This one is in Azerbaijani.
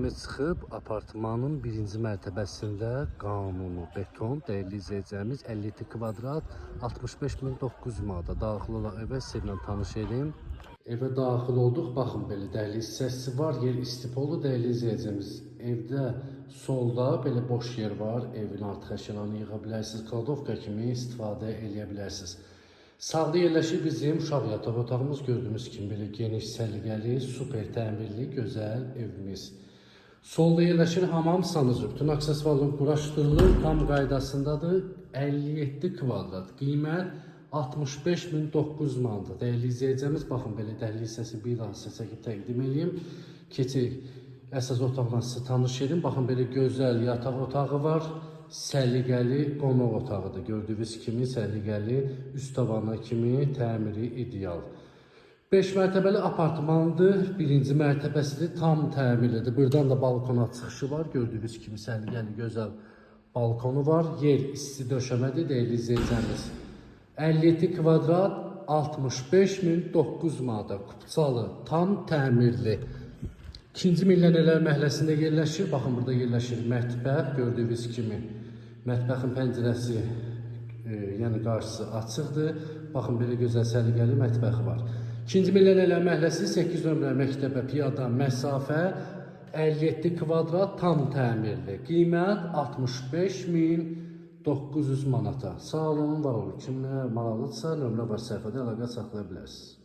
Evimiz çıxıb apartmanın birinci mərtəbəsində qanunu beton, dəyərli izləyəcəyimiz 57 kvadrat 65.900 manata daxil olan evə sizlə tanış edeyim. Evə daxil olduq. Baxın belə dəhliz hissəsi var, yer istipolu dəyərli izləyəcəyimiz. Evdə solda belə boş yer var. Evin artıq əşyalarını yığa bilərsiniz. Kladovka kimi istifadə edə bilərsiniz. Sağda yerləşir bizim uşaq yataq otağımız. Gördüyünüz kimi belə geniş, səliqəli, super təmirli, gözəl evimiz. Solda yerləşir hamam sanuzur. Bütün aksesuarlar quraşdırılır, tam qaydasındadır. 57 kvadrat, qiymət 65.900 manat. Dəyərli izləyəcəyimiz, baxın belə dəhliz hissəsi bir daha sizə çəkib təqdim edeyim. Keçək əsas otaqla sizə tanış edin. Baxın belə gözəl yataq otağı var. Səliqəli qonaq otağıdır. Gördüyünüz kimi səliqəli, üst tavana kimi təmiri ideal. 5 mərtəbəli apartmandır. Birinci mərtəbəsidir. Tam təmirlidir. Buradan da balkona çıxışı var. Gördüyünüz kimi səliqəli, gözəl balkonu var. Yer isti döşəmədir. Dəyərli izləyəcəyimiz. 57 kvadrat 65.900 manata. Kupçalı, tam təmirli. 2-ci Millionerlər məhəlləsində yerləşir. Baxın, burada yerləşir mətbəx. Gördüyünüz kimi mətbəxin pəncərəsi, yəni qarşısı açıqdır. Baxın, belə gözəl səliqəli mətbəxi var. 2-ci Millionerlər məhəlləsi 8 nömrə məktəbə piyada məsafə 57 kvadrat tam təmirli. Qiymət 65.900 manata. Sağ olun, var olun. Kimə maraqlıdırsa nömrə var səhifədə əlaqə saxlaya bilərsiniz.